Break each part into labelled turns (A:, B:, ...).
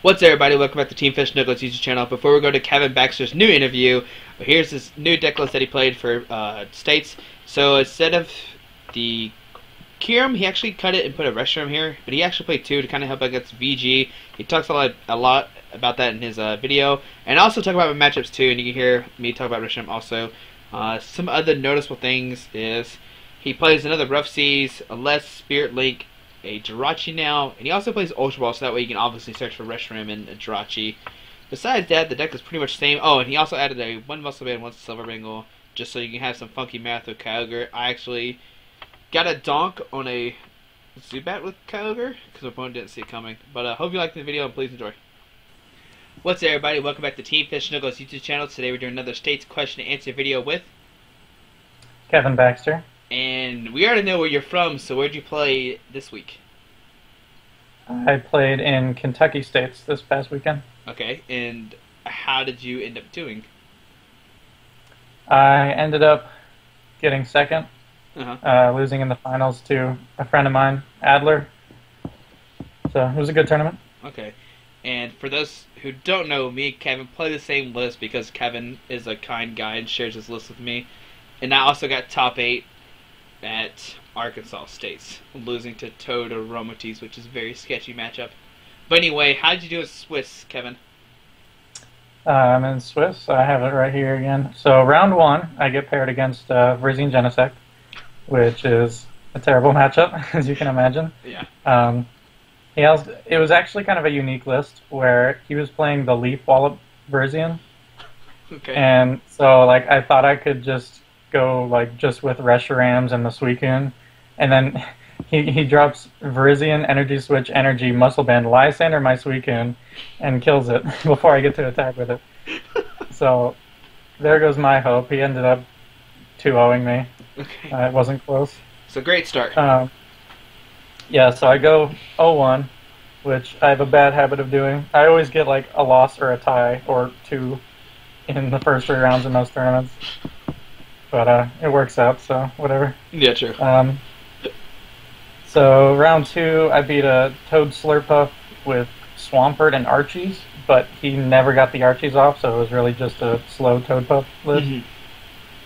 A: What's up, everybody? Welcome back to Team Fish Nicholas YouTube channel. Before we go to Kevin Baxter's new interview, here's this new deck list that he played for states. So instead of the Kyogre, he actually cut it and put a Reshiram here, but he actually played two to kind of help against VG. He talks a lot about that in his video, and also talk about my matchups too. And you can hear me talk about Reshiram also. Some other noticeable things is he plays another Rough Seas, a less Spirit Link, a Jirachi now, and he also plays Ultra Ball, so that way you can obviously search for Reshiram and a Jirachi. Besides that, the deck is pretty much the same. Oh, and he also added a one Muscle Band, one Silver Bengal, just so you can have some funky math with Kyogre. I actually got a donk on a Zubat with Kyogre, because my opponent didn't see it coming. But I hope you liked the video, and please enjoy. What's up, everybody? Welcome back to Team Fish Nicholas YouTube channel. Today we're doing another States question and answer video with
B: Kevin Baxter.
A: And we already know where you're from, so where'd you play this week?
B: I played in Kentucky States this past weekend.
A: Okay, and how did you end up doing?
B: I ended up getting second, losing in the finals to a friend of mine, Adler. So it was a good tournament.
A: Okay, and for those who don't know, me and Kevin play the same list because Kevin is a kind guy and shares his list with me. And I also got top 8 at Arkansas States, losing to Toad or Romotes, which is a very sketchy matchup. But anyway, how did you do with Swiss, Kevin?
B: I'm in Swiss. I have it right here again. So round 1, I get paired against Virizion Genesect, which is a terrible matchup, as you can imagine.
A: Yeah.
B: It was actually kind of a unique list where he was playing the Leaf Wallop Virizion.
A: Okay.
B: And so I thought I could just go just with Reshirams and the Suicune, and then he drops Virizion, Energy Switch, Energy, Muscle Band, Lysander my Suicune, and kills it before I get to attack with it. So there goes my hope. He ended up 2-0ing me.
A: Okay.
B: It wasn't close.
A: It's a great start.
B: Yeah, so I go 0-1, which I have a bad habit of doing. I always get a loss or a tie or 2 in the first 3 rounds in most tournaments. But it works out, so whatever.
A: Yeah, true.
B: So round 2, I beat a Toad Slurpuff with Swampert and Archies, but he never got the Archies off, so it was really just a slow Toadpuff list.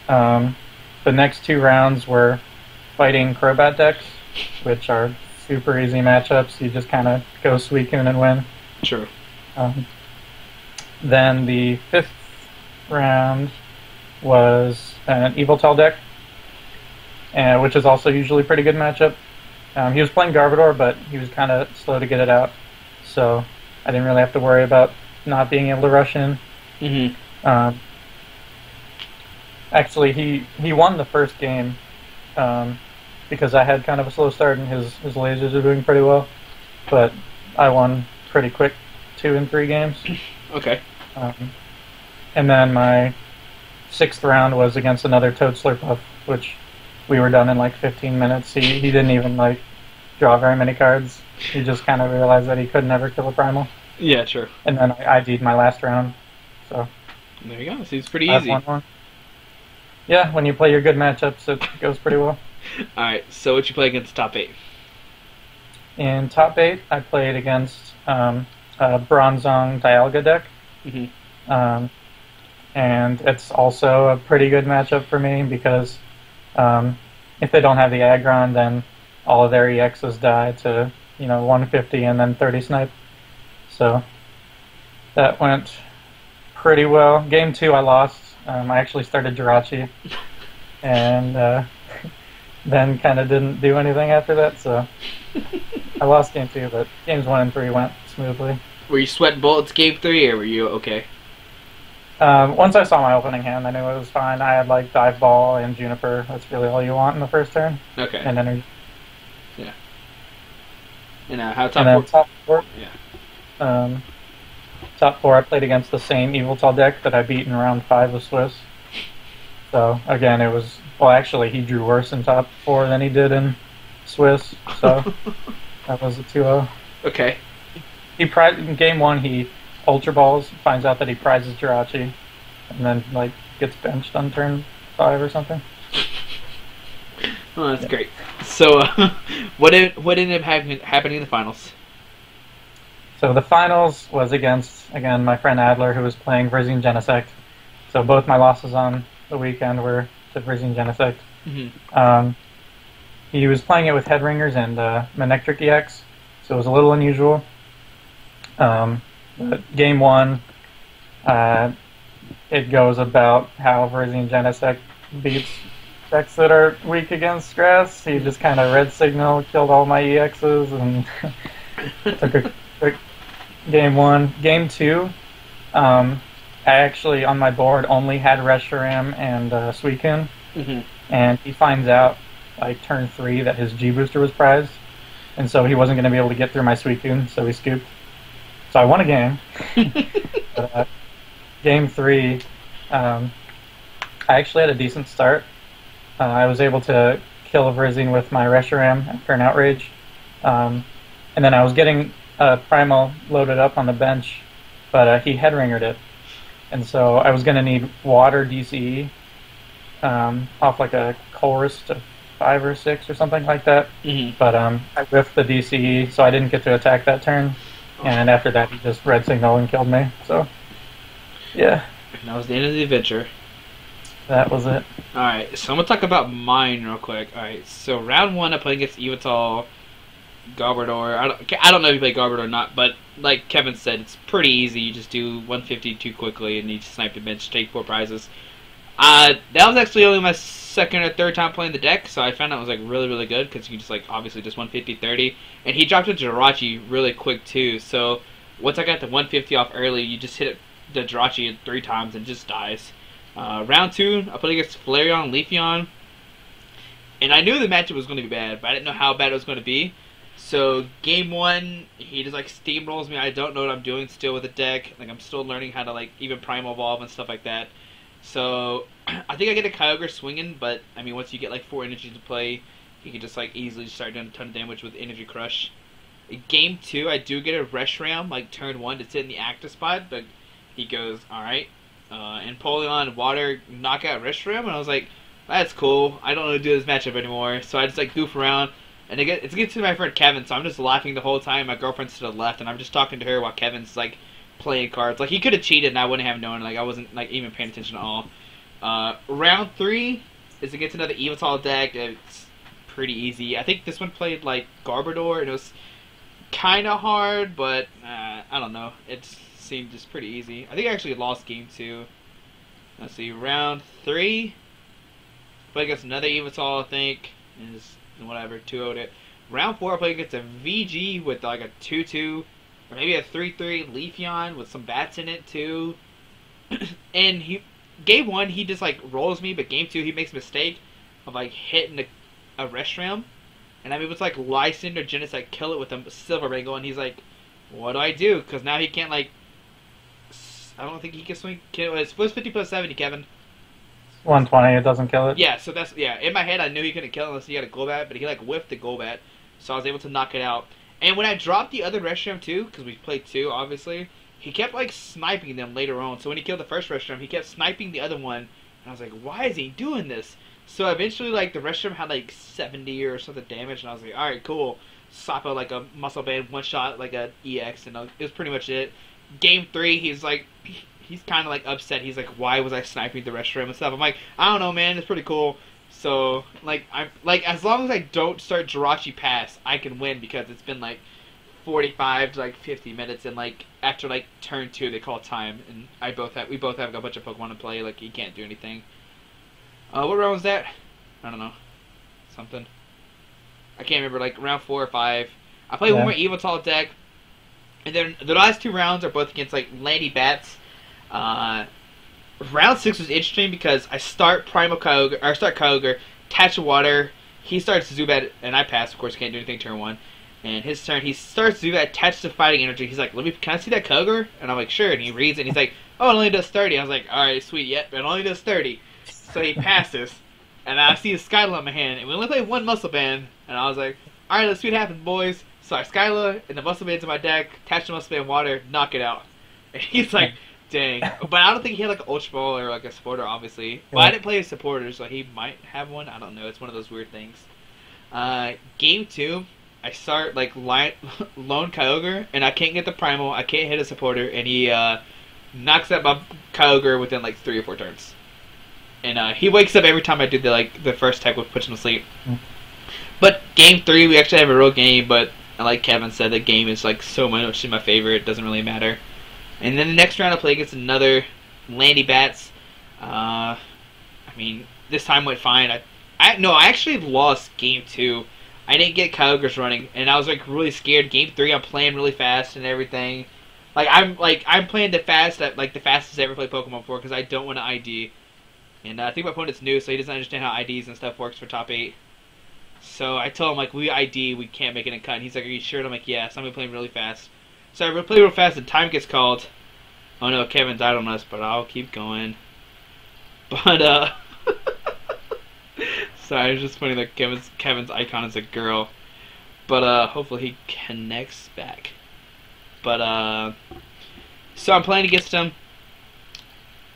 B: The next 2 rounds were fighting Crobat decks, which are super easy matchups. You just kind of go Suicune and win.
A: True.
B: Then the 5th round was an Eviltal deck, which is also usually a pretty good matchup. He was playing Garbodor, but he was kind of slow to get it out, so I didn't really have to worry about not being able to rush in. Actually, he won the first game because I had kind of a slow start and his lasers are doing pretty well, but I won pretty quick 2 and 3 games.
A: Okay.
B: And then my 6th round was against another Toad Slurpuff, which we were done in 15 minutes. He didn't even draw very many cards. He just kind of realized that he could never kill a Primal.
A: Yeah, sure.
B: And then I ID'd my last round. So
A: there you go. Seems pretty easy.
B: 1-1. Yeah, when you play your good matchups, it goes pretty well.
A: Alright, so what you play against top 8?
B: In top 8, I played against a Bronzong Dialga deck. And it's also a pretty good matchup for me because if they don't have the Aggron, then all of their EXs die to 150 and then 30 snipe. So that went pretty well. Game 2 I lost. I actually started Jirachi and then kind of didn't do anything after that, so I lost game 2, but games 1 and 3 went smoothly.
A: Were you sweating bullets game 3, or were you okay?
B: Once I saw my opening hand, I knew it was fine. I had Dive Ball and Juniper. That's really all you want in the first turn.
A: Okay.
B: And Energy.
A: Yeah. And how top 4?
B: Top 4.
A: Yeah.
B: Top 4, I played against the same Eviltal deck that I beat in round 5 of Swiss. So again, it was actually he drew worse in top 4 than he did in Swiss. So that was a 2-0.
A: Okay.
B: In game 1, he Ultra Balls, finds out that he prizes Jirachi, and then gets benched on turn 5 or something.
A: Oh, that's great. So, what ended up happening in the finals?
B: So the finals was against, again, my friend Adler, who was playing Vrizine Genesect. So both my losses on the weekend were to Vrizine Genesect. He was playing it with Headringers and Manectric EX, so it was a little unusual. But game one, it goes about how Vrizine Genesect beats decks that are weak against grass. He just kind of red signal, killed all my EXs, and took a quick game one. Game two, I actually, on my board, only had Reshiram and Suicune, and he finds out, like, turn 3 that his G-Booster was prized, and so he wasn't going to be able to get through my Suicune, so he scooped. So I won a game. But, game 3, I actually had a decent start. I was able to kill a Vrizine with my Reshiram after an Outrage, and then I was getting Primal loaded up on the bench, but he Headringered it. And so I was going to need Water DCE off like a chorus to 5 or 6 or something like that. But I whiffed the DCE, so I didn't get to attack that turn. And after that, he just red signaled and killed me. So, yeah.
A: And that was the end of the adventure.
B: That was it.
A: Alright, so I'm going to talk about mine real quick. Alright, so round 1, I played against Evital, Garbodor. I don't know if you play Garbodor or not, but like Kevin said, it's pretty easy. You just do 150 too quickly and you snipe the bench, take 4 prizes. That was actually only my second or third time playing the deck, so I found out it was like really, really good because you just like obviously just 150, 30. And he dropped a Jirachi really quick too, so once I got the 150 off early, you just hit the Jirachi 3 times and it just dies. Round 2, I played against Flareon and Leafeon, and I knew the matchup was going to be bad, but I didn't know how bad it was going to be. So game 1, he just like steamrolls me. I don't know what I'm doing still with the deck. Like I'm still learning how to like even Primal Evolve and stuff like that. So I think I get a Kyogre swinging, but I mean once you get like 4 energies to play, you can just like easily start doing a ton of damage with Energy Crush. In game 2, I do get a Reshiram like turn 1 to sit in the active spot, but he goes alright. And Polion Water knock out Reshiram, and I was like, that's cool. I don't know how to do this matchup anymore. So I just like goof around. And it's getting to my friend Kevin, so I'm just laughing the whole time. My girlfriend's to the left, and I'm just talking to her while Kevin's like playing cards. Like he could have cheated, and I wouldn't have known. Like I wasn't like even paying attention at all. Round 3 is against another Evital deck. It's pretty easy. I think this one played like Garbodor, and it was kind of hard, but I don't know. It seemed just pretty easy. I think I actually lost game 2. Let's see, round 3. Played against another Evital, I think. Is whatever, 2-0'd it. Round 4, I played against a VG with like a 2-2, or maybe a 3-3 Leafeon with some bats in it too. And game 1, he just like rolls me, but game 2, he makes a mistake of like hitting a Reshiram, and I'm able to like Lysin or Genesect kill it with a Silver Bangle, and he's like, what do I do? Because now he can't like, I don't think he can swing. It's 50 plus 70, Kevin.
B: 120, it doesn't kill it.
A: Yeah, so that's, yeah, in my head I knew he couldn't kill it unless he had a Golbat, but he like whiffed the Golbat, so I was able to knock it out. And when I dropped the other Reshiram too, because we played 2 obviously, he kept like sniping them later on. So when he killed the first Reshiram, he kept sniping the other one, and I was like, why is he doing this? So eventually like the Reshiram had like 70 or something damage, and I was like, alright, cool. Slap out like a Muscle Band, one shot like a EX, and it was pretty much it. Game 3, he's like, he's kind of like upset. He's like, why was I sniping the Reshiram and stuff? I'm like, I don't know, man. It's pretty cool. So like, I'm like, as long as I don't start Jirachi Pass, I can win because it's been like 45 to like 50 minutes, and like after like turn 2, they call time, and we both have a bunch of Pokemon to play. Like he can't do anything. What round was that? I don't know. Something. I can't remember. Like round 4 or 5. I played one more Evital deck, and then the last 2 rounds are both against like Landy Bats. Round 6 was interesting because I start Kyogre, Touch of Water, he starts Zubat, and I pass, of course, can't do anything turn 1. And his turn, he starts Zubat, Touch the Fighting Energy, he's like, can I see that Kyogre? And I'm like, sure, and he reads it, and he's like, oh, it only does 30. I was like, alright, sweet, yep, it only does 30. So he passes, and I see a Skyla in my hand, and we only played 1 Muscle Band, and I was like, alright, let's see what happens, boys. So I Skyla, and the Muscle Band's in my deck, Touch the Muscle Band Water, knock it out. And he's like, dang. But I don't think he had like an Ultra Ball or like a supporter, obviously. But I didn't play a supporter, so he might have one. I don't know. It's one of those weird things. Game 2, I start like lone Kyogre, and I can't get the primal. I can't hit a supporter, and he knocks out my Kyogre within like 3 or 4 turns. And he wakes up every time I do the first tech, which puts him to sleep. But game 3, we actually have a real game. But like Kevin said, the game is like so much in my favor. It doesn't really matter. And then the next round I play against another Landy Bats. I mean, this time went fine. I actually lost game 2. I didn't get Kyogre's running, and I was like really scared. Game 3, I'm playing really fast and everything. I'm playing the fastest I ever played Pokemon for because I don't want to ID. And I think my opponent's new, so he doesn't understand how IDs and stuff works for top 8. So I told him like we ID, we can't make it in cut. And he's like, "Are you sure?" And I'm like, "Yeah." So I'm playing really fast. So I play real fast, and time gets called. Oh no, Kevin died on us, but I'll keep going. But sorry, it's just funny that Kevin's icon is a girl. But hopefully he connects back. But so I'm playing against him.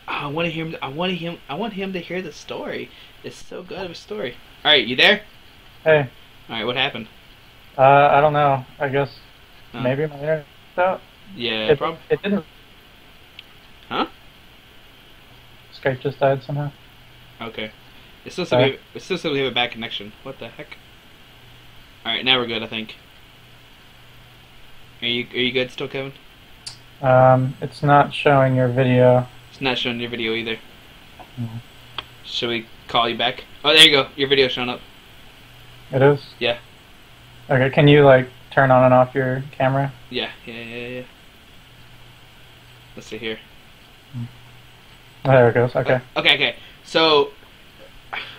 A: I want him to hear the story. It's so good of a story. All right, you there?
B: Hey.
A: All right, what happened?
B: I don't know. I guess maybe my internet's out.
A: Yeah,
B: it didn't.
A: Huh?
B: Skype just died somehow.
A: Okay. It's still we have a bad connection. What the heck? All right, now we're good, I think. Are you good still, Kevin?
B: It's not showing your video.
A: It's not showing your video either.
B: Mm.
A: Should we call you back? Oh, there you go. Your video's showing up.
B: It is?
A: Yeah.
B: Okay, can you, like, turn on and off your camera?
A: Yeah. Let's see here.
B: Oh, there it goes, okay.
A: Okay. So,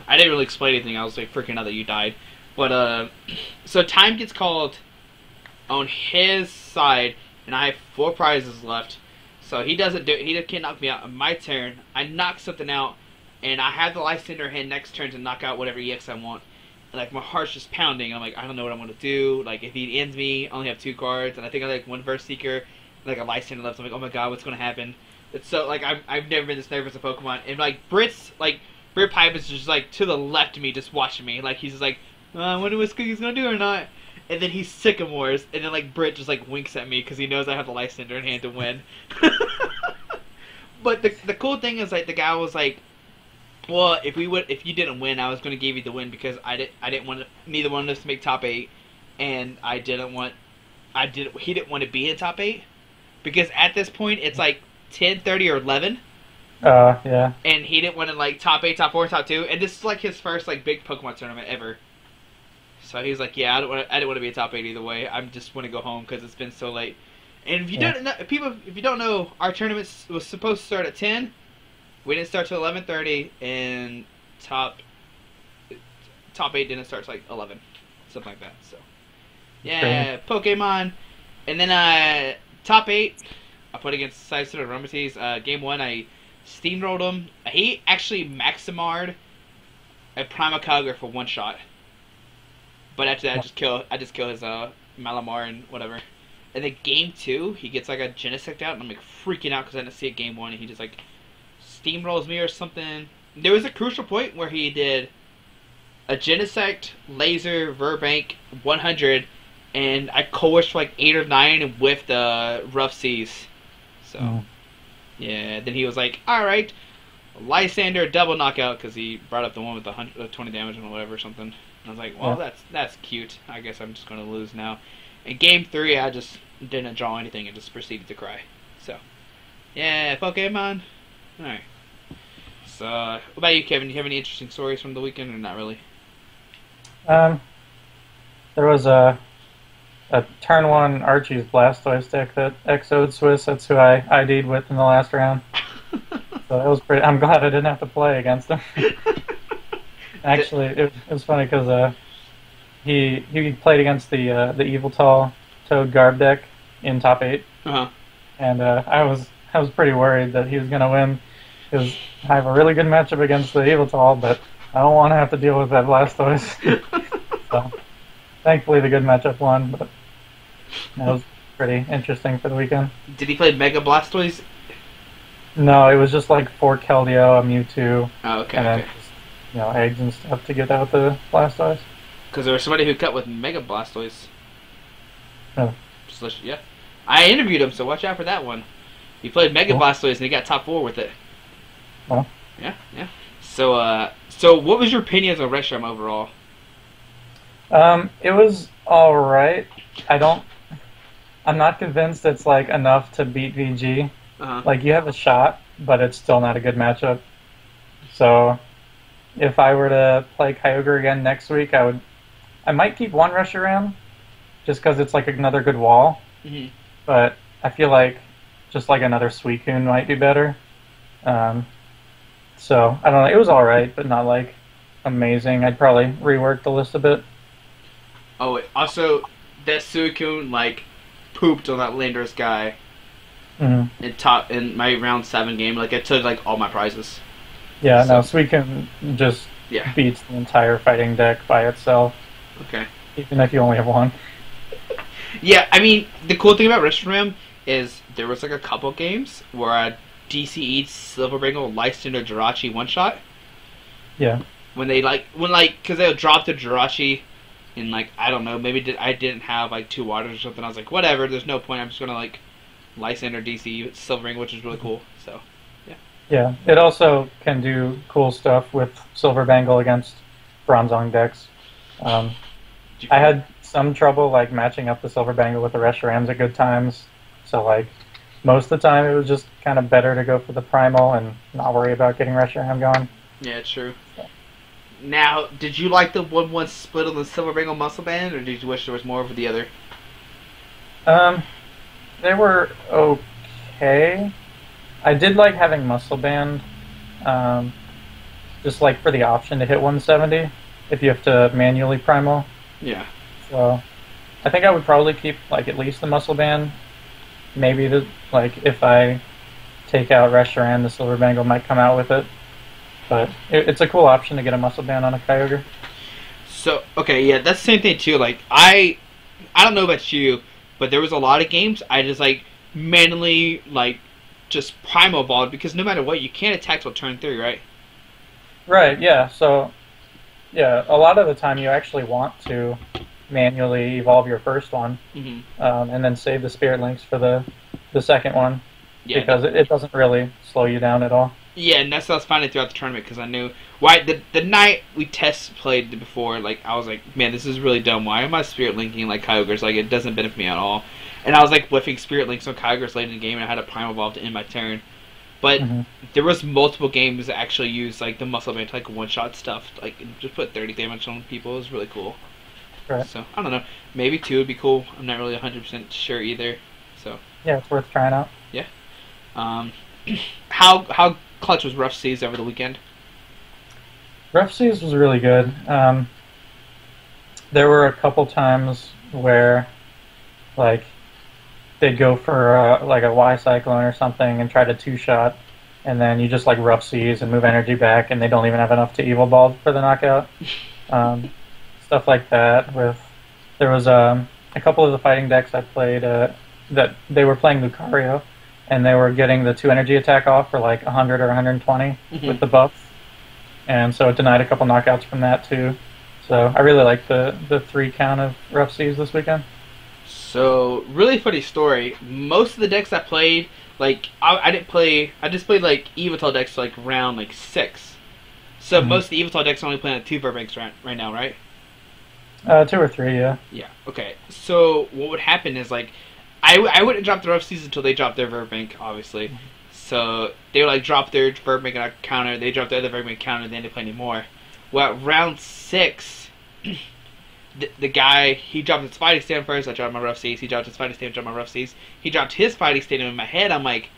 A: I didn't really explain anything. I was, like, freaking out that you died. But, so time gets called on his side, and I have 4 prizes left. So he can't knock me out. On my turn, I knock something out, and I have the Lysander hand next turn to knock out whatever EX I want. And like my heart's just pounding. I'm like, I don't know what I'm gonna do. Like if he ends me, I only have 2 cards, and I think I like 1 Verse Seeker, like a Lysander left. I'm like, oh my god, what's gonna happen? It's so like I've never been this nervous of Pokemon. And like Brit Pipe is just like to the left of me, just watching me. Like he's just like, I wonder what Squeaky's gonna do or not. And then he sycamores, and then like Brit just like winks at me because he knows I have the Lysander in hand to win. But the cool thing is like the guy was like, well, if you didn't win, I was going to give you the win because I didn't want neither one of us to make top 8, and he didn't want to be in top 8 because at this point it's like 10, 30, or 11.
B: Yeah.
A: And he didn't want to like top 8, top 4, top 2, and this is like his first like big Pokemon tournament ever. So he was like, yeah, I didn't want to be a top 8 either way. I just want to go home because it's been so late. And if you don't know, if you don't know, our tournament was supposed to start at 10. We didn't start till 11:30, and top 8 didn't start till like 11, something like that. So yeah, Pokemon. And then top 8, I put against Sizer Aromates. Game 1, I steamrolled him. He actually Maximarred a Primal Kyogre for 1 shot. But after that, I just kill his Malamar and whatever. And then game 2, he gets like a Genesect out, and I'm like freaking out because I didn't see it game 1, and he just like steamrolls me or something. There was a crucial point where he did a Genesect, Laser, Verbank, 100, and I coerced for like 8 or 9 and whiffed the Rough Seas. So, yeah. Then he was like, "All right, Lysander double knockout," because he brought up the one with the 20 damage and whatever or something. And I was like, well, that's cute. I guess I'm just going to lose now. In game 3, I just didn't draw anything and just proceeded to cry. So, yeah, Pokemon. Alright. So, what about you, Kevin? Do you have any interesting stories from the weekend or not really?
B: There was a turn 1 Archie's Blastoise deck that XO'd Swiss. That's who I ID'd with in the last round. So that was pretty. I'm glad I didn't have to play against him. Actually, it was funny because he played against the Eviltal Toad Garb deck in top 8, and I was pretty worried that he was gonna win because I have a really good matchup against the Eviltal, but I don't want to have to deal with that Blastoise. So thankfully, the good matchup won, but that was pretty interesting for the weekend.
A: Did he play Mega Blastoise?
B: No, it was just like 4 Keldeo, a Mewtwo, and then just, eggs and stuff to get out the Blastoise.
A: Because there was somebody who cut with Mega Blastoise.
B: Oh,
A: Yeah. I interviewed him, so watch out for that one. He played Mega
B: cool.
A: Blastoise and he got top 4 with it.
B: Well,
A: Yeah, yeah. So what was your opinions on Reshiram overall?
B: it was all right. I don't. I'm not convinced it's like enough to beat VG.
A: Uh huh.
B: Like you have a shot, but it's still not a good matchup. So if I were to play Kyogre again next week, I might keep one Reshiram just because it's like another good wall.
A: Hmm.
B: But I feel like just like another Suicune might be better. Um, so I don't know. It was all right, but not like amazing. I'd probably rework the list a bit.
A: Oh, also that Suicune like pooped on that Landorus guy
B: Hmm.
A: in my round 7 game. Like it took like all my prizes.
B: Yeah, no,
A: So
B: Suicune just
A: yeah.
B: beats the entire fighting deck by itself,
A: Okay.
B: even if you only have one.
A: Yeah, I mean the cool thing about Reshiram is there was like a couple games where I DCE'd Silverbringle Lyston or Jirachi one shot
B: Yeah.
A: when because they would drop the Jirachi and like I don't know I didn't have like 2 waters or something. I was like whatever, there's no point. I'm just gonna like Lyston or DC Silverring, which is really cool. So yeah.
B: Yeah, it also can do cool stuff with Silver Bangle against Bronzong decks. Um,
A: Did you
B: I
A: find-
B: had some trouble like matching up the Silver Bangle with the Reshirams at good times. So like most of the time it was just kind of better to go for the Primal and not worry about getting Reshiram going.
A: Yeah, it's true. Now, did you like the 1-1 split on the Silverbringle Muscle Band, or did you wish there was more of the other?
B: Um, they were okay. I did like having Muscle Band, um, just like for the option to hit 170 if you have to manually Primal.
A: Yeah.
B: So I think I would probably keep like at least the Muscle Band. Maybe like if I take out Reshiram, the Silver Bangle might come out with it. But it's a cool option to get a Muscle Band on a Kyogre.
A: So okay, yeah, that's the same thing too. Like I don't know about you, but there was a lot of games I just like manually like just primal evolved because no matter what, you can't attack till turn 3, right?
B: Right, yeah. So, yeah, a lot of the time you actually want to manually evolve your first one,
A: Hmm.
B: and then save the Spirit Links for the second one,
A: Yeah.
B: because it doesn't really slow you down at all.
A: Yeah, and that's what I was finding throughout the tournament because I knew why the night we test played before, like I was like, man, this is really dumb. Why am I spirit linking like Kyogre's? Like it doesn't benefit me at all. And I was like whiffing spirit links on Kyogre's late in the game, and I had a prime evolve to end my turn. But
B: Hmm.
A: there was multiple games that actually used like the muscle band to like one shot stuff, like and just put 30 damage on people. It was really cool.
B: Right.
A: So I don't know, maybe 2 would be cool. I'm not really 100% sure either. So
B: Yeah, it's worth trying out.
A: yeah. Um, how clutch was Rough Seas over the weekend?
B: Rough Seas was really good. There were a couple times where, like, they'd go for like a Y Cyclone or something and try to 2-shot, and then you just like Rough Seas and move energy back, and they don't even have enough to Evil Ball for the knockout. Stuff like that. There was a couple of the fighting decks I played that they were playing Lucario, and they were getting the 2 energy attack off for like 100 or 120 with the buff, and so it denied a couple knockouts from that too. So I really like the 3 count of Rough Seas this weekend.
A: So, really funny story. Most of the decks I played, like, I didn't play, I just played, like, Evital decks, like, round, like, 6. So,
B: Mhm.
A: most of the Evital decks are only playing at 2 Verbanks right now, right?
B: 2 or 3, yeah.
A: Yeah, okay. So, what would happen is, like, I wouldn't drop the Rough Seas until they dropped their Verbank, obviously. So, they would, like, drop their Verbank and I counter, they drop the other Verbank counter, and then they play anymore. Well, round 6... The guy, he dropped his fighting stand first, I dropped my Rough Seas, he dropped his fighting stand, dropped my Rough Seas. He dropped his fighting stand, and in my head I'm like,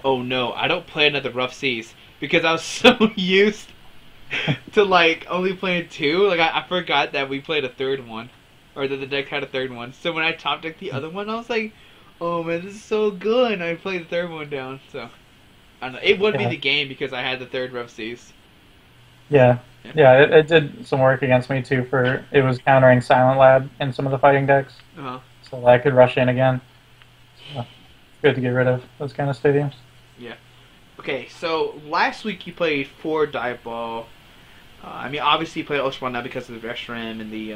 A: oh no, I don't play another Rough Seas. Because I was so used to like only playing 2, like I forgot that we played a third one. Or that the deck had a third one. So when I top decked the other one, I was like, oh man, this is so good, and I played the third one down, so. I don't know, it would be
B: Yeah.
A: the game because I had the third Rough Seas.
B: Yeah. Yeah, it did some work against me too. It was countering Silent Lab in some of the fighting decks,
A: Uh-huh.
B: so I could rush in again. So, it's good to get rid of those kind of stadiums.
A: Yeah. Okay, so last week you played 4 Dive Ball. I mean, obviously you played Ultra Ball now because of the Reshiram and the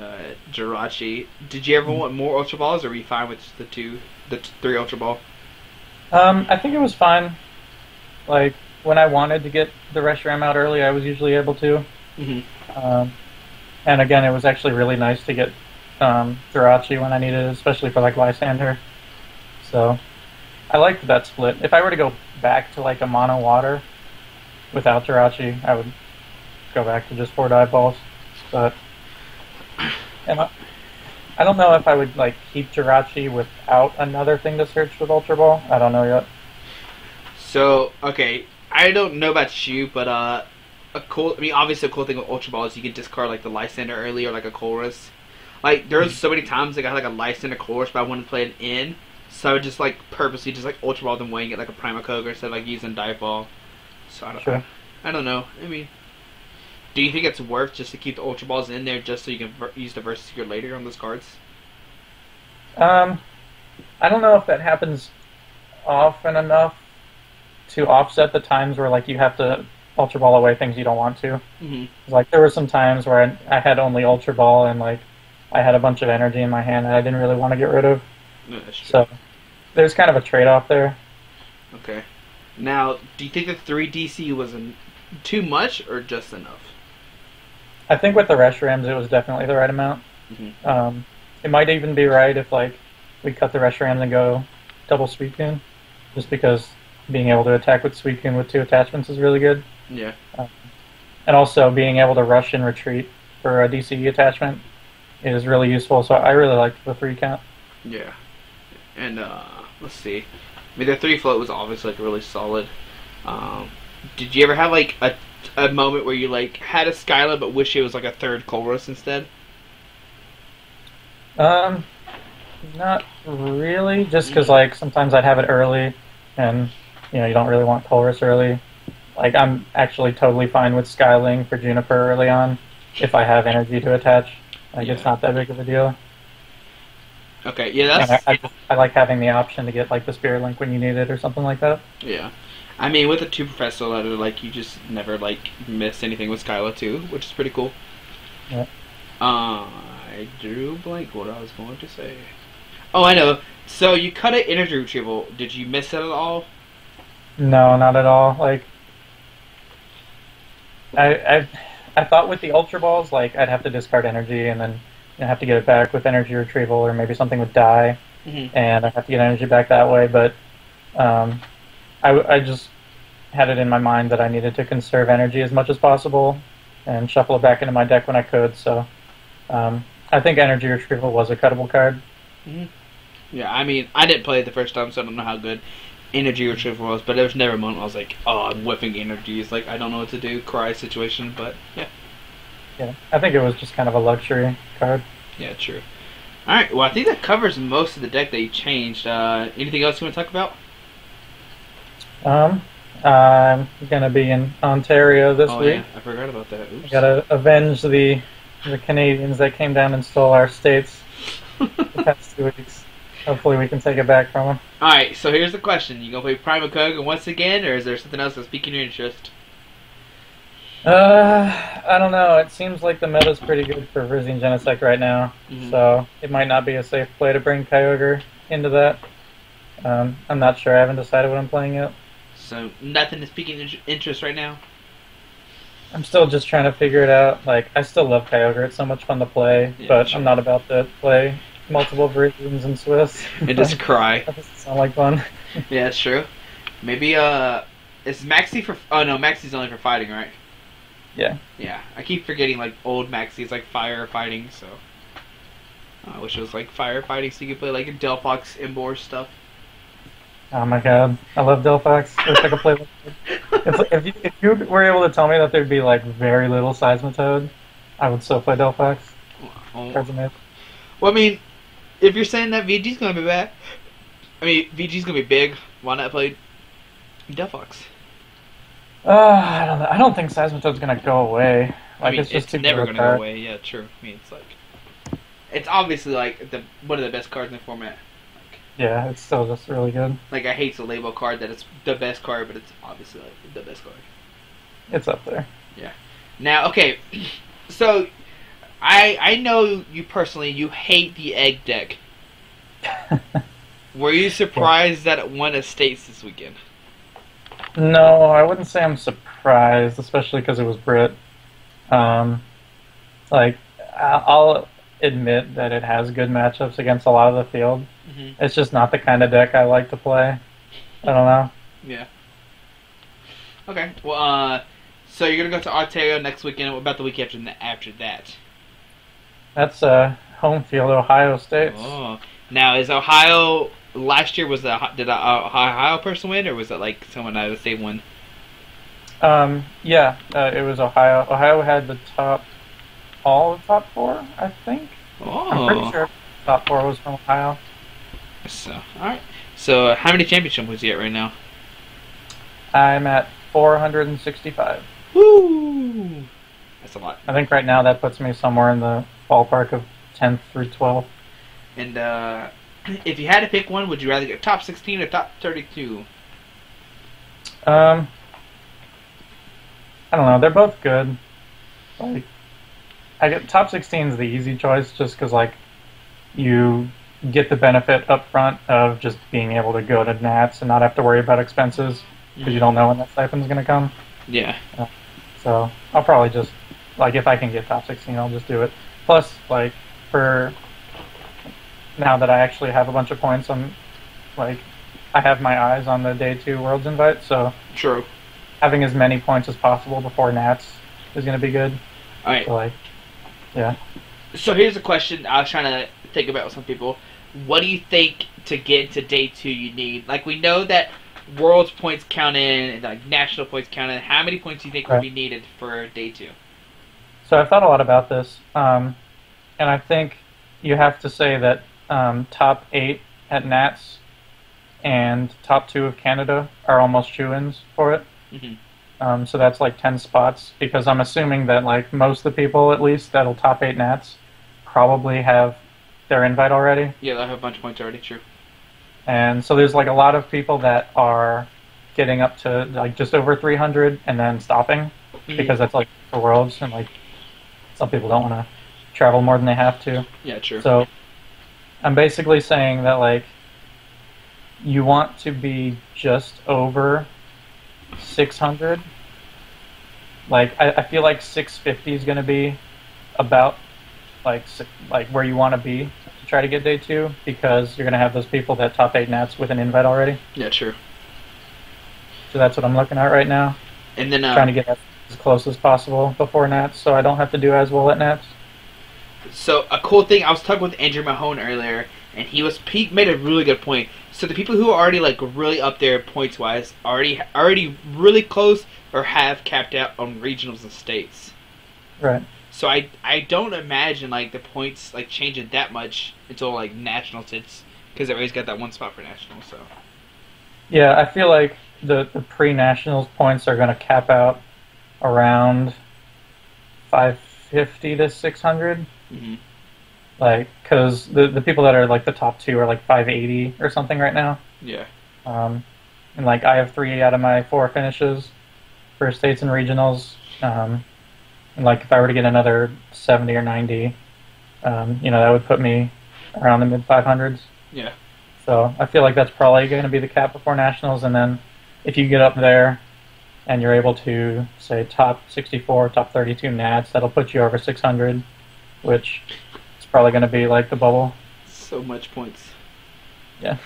A: Jirachi. Did you ever want more Ultra Balls, or were you fine with just the three Ultra Ball?
B: I think it was fine. Like when I wanted to get the Reshiram out early, I was usually able to.
A: Hmm.
B: Um, and again, it was actually really nice to get Jirachi when I needed it, especially for like Lysander. So I liked that split. If I were to go back to like a mono water without Jirachi, I would go back to just 4 dive balls. But and I don't know if I would like keep Jirachi without another thing to search with Ultra Ball. I don't know yet.
A: So, okay, I don't know about you, but I mean, obviously, a cool thing with Ultra Ball is you can discard like the Lysander early or like a Chorus. Like, there's so many times like, I had like a Lysander Chorus, but I wanted to play it in, so I would just like purposely just like Ultra Ball them weighing it like a Prima Kyogre instead of like using Dive Ball. So
B: Sure.
A: I don't know. I mean, do you think it's worth just to keep the Ultra Balls in there just so you can use the Versus Secret later on those cards?
B: Um, I don't know if that happens often enough to offset the times where like you have to Ultra Ball away things you don't want to.
A: Mm-hmm.
B: Like there were some times where I had only Ultra Ball and like I had a bunch of energy in my hand that I didn't really want to get rid of.
A: No, that's true.
B: So there's kind of a trade-off there.
A: Okay. Now, do you think the 3 DC was too much or just enough?
B: I think with the Reshirams it was definitely the right amount.
A: Mm-hmm.
B: It might even be right if like we cut the Reshirams and go double Suicune, just because being able to attack with Suicune with 2 attachments is really good.
A: Yeah.
B: And also being able to rush and retreat for a DCE attachment is really useful. So I really liked the 3 count.
A: Yeah. And let's see. I mean, the 3 float was obviously like really solid. Did you ever have like a moment where you like had a Skyla but wish it was like a third Colress instead?
B: Not really, just because like sometimes I'd have it early, and you don't really want Colress early. Like I'm actually totally fine with Skyling for Juniper early on if I have energy to attach. Like
A: Yeah.
B: it's not that big of a deal.
A: Okay, yeah,
B: And I like having the option to get like the Spirit Link when you need it or something like that.
A: yeah. I mean, with the 2 Professor Letter, like you just never like miss anything with Skyla too, which is pretty cool.
B: Yeah.
A: I drew blank what I was going to say. Oh, I know. So you cut an energy retrieval. Did you miss it at all?
B: No, not at all. Like I thought with the Ultra Balls, like I'd have to discard energy and then have to get it back with energy retrieval, or maybe something would die,
A: Mm-hmm.
B: and I have to get energy back that way. But I just had it in my mind that I needed to conserve energy as much as possible and shuffle it back into my deck when I could. So I think energy retrieval was a cuttable card.
A: Mm-hmm. Yeah, I mean, I didn't play it the first time, so I don't know how good energy retrieval was, but there was never a moment I was like, oh, I'm whiffing energy. It's like, I don't know what to do, cry situation, but yeah.
B: Yeah, I think it was just kind of a luxury card.
A: Yeah, true. Alright, well, I think that covers most of the deck that you changed. Anything else you want to talk about?
B: I'm gonna be in Ontario this
A: Oh,
B: week.
A: yeah, I forgot about that. Oops.
B: We gotta avenge the Canadians that came down and stole our states the past 2 weeks. Hopefully we can take it back from them.
A: Alright, so here's the question. You gonna play Prima Kyogre once again, or is there something else that's piquing your interest?
B: I don't know. It seems like the meta's pretty good for Virizion Genesect right now,
A: Mhm.
B: so it might not be a safe play to bring Kyogre into that. I'm not sure. I haven't decided what I'm playing yet.
A: So, nothing is piquing interest right now?
B: I'm still just trying to figure it out. Like, I still love Kyogre. It's so much fun to play,
A: Yeah,
B: but
A: sure.
B: I'm not about to play multiple Virizions in Swiss.
A: And just cry.
B: That doesn't sound like fun.
A: Yeah, that's true. Maybe, is Maxi for... Oh, no, Maxi's only for fighting, right?
B: Yeah.
A: Yeah, I keep forgetting, like, old Maxi is, like, fire fighting, so... I wish it was, like, fire fighting so you could play, like, Delphox, Imbor stuff.
B: Oh my god, I love Delphox. I wish I could play with it. If you were able to tell me that there'd be like very little Seismitoad, I would still play Delphox. Cards amazing.
A: Well, I mean, if you're saying that VG's gonna be bad, I mean, VG's gonna be big, why not play Delphox?
B: I don't know. I don't think Seismitoad's gonna go away. Like,
A: I mean,
B: it's just too
A: never
B: good of a
A: gonna go
B: card.
A: away, yeah, true. I mean, it's like... It's obviously, like, one of the best cards in the format.
B: Yeah, it's still just really good.
A: Like, I hate to label a card that it's the best card, but it's obviously, like, the best card.
B: It's up there.
A: Yeah. Now, okay, so I know you personally. You hate the egg deck. Were you
B: Yeah.
A: surprised that it won a states this weekend?
B: No, I wouldn't say I'm surprised, especially because it was Brit. Um, like, I'll admit that it has good matchups against a lot of the field.
A: Hmm.
B: It's just not the kind of deck I like to play. I don't know.
A: Yeah. Okay. Well, so you're gonna go to Ontario next weekend. What about the week after that?
B: That's home field, Ohio State's.
A: Oh, now is Ohio? Last year was did a Ohio person win, or was it like someone out of the state won?
B: Yeah, it was Ohio. Ohio had all the top four, I think. I'm pretty
A: Oh,
B: sure top four was from Ohio.
A: so all right. So how many championship points are you at right now?
B: I'm at 465.
A: Woo! That's a lot.
B: I think right now that puts me somewhere in the ballpark of 10th through 12th.
A: And if you had to pick one, would you rather get top 16 or top 32?
B: Um, I don't know. They're both good. Like, I get top 16 is the easy choice just because like you get the benefit up front of just being able to go to Nats and not have to worry about expenses because you don't know when that stipend's going to come.
A: Yeah.
B: So I'll probably just like if I can get top 16, I'll just do it. Plus, like for now that I actually have a bunch of points, like I have my eyes on the day two Worlds invite, so
A: True.
B: having as many points as possible before Nats is going to be good.
A: All right.
B: So like, yeah.
A: So here's a question I was trying to think about with some people. What do you think to get into day two you need? Like we know that Worlds points count in and like national points count in. How many points do you think would
B: Right.
A: be needed for day two?
B: So I've thought a lot about this, and I think you have to say that top 8 at Nats and top 2 of Canada are almost shoo-ins for it.
A: Hmm.
B: So that's like 10 spots because I'm assuming that like most of the people at least that'll top 8 Nats probably have their invite already.
A: Yeah, I have a bunch of points already. True.
B: And so there's like a lot of people that are getting up to like just over 300 and then stopping because that's like the Worlds and like some people don't want to travel more than they have to.
A: Yeah, true.
B: So I'm basically saying that like you want to be just over 600. Like I feel like 650 is going to be about like where you want to be to try to get day two because you're going to have those people that top 8 Nats with an invite already.
A: Yeah, true.
B: So that's what I'm looking at right now.
A: And then
B: Trying to get as close as possible before Nats so I don't have to do as well at Nats.
A: so a cool thing, I was talking with Andrew Mahone earlier, and he made a really good point. So the people who are already like really up there points wise, already really close or have capped out on regionals and states.
B: Right.
A: So I don't imagine like the points like changing that much until like nationals hits because everybody's got that one spot for nationals. So
B: Yeah, I feel like the pre-nationals points are going to cap out around 550 to 600.
A: hmm
B: Like, because the people that are like the top 2 are like 580 or something right now.
A: yeah,
B: And like I have 3 out of my 4 finishes for states and regionals. And like if I were to get another 70 or 90, that would put me around the mid 500s.
A: yeah,
B: So I feel like that's probably going to be the cap before nationals. And then if you get up there and you're able to say top 64, top 32 Nats, that'll put you over 600, which is probably going to be like the bubble.
A: so much points.
B: Yeah.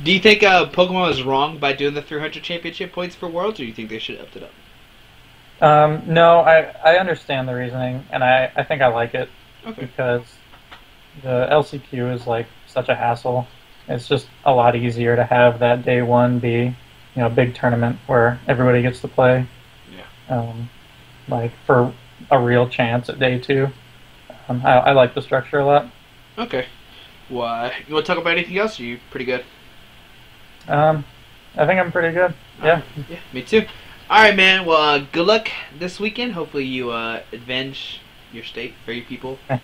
A: Do you think Pokemon was wrong by doing the 300 championship points for Worlds, or do you think they should have upped it up?
B: No, I understand the reasoning, and I think I like it
A: Okay.
B: because the LCQ is like such a hassle. It's just a lot easier to have that day one be, a big tournament where everybody gets to play.
A: Yeah.
B: Like for a real chance at day two. I like the structure a lot.
A: Okay. Well, you want to talk about anything else? Or are you pretty good?
B: I think I'm pretty good. Yeah.
A: Yeah, me too. All right, man. Well, good luck this weekend. Hopefully, you avenge your state for your people. Yeah.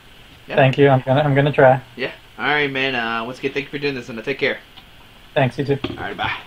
B: Thank you. I'm gonna try.
A: Yeah. All right, man. Once again, thank you for doing this, and take care.
B: Thanks, you too.
A: All right, bye.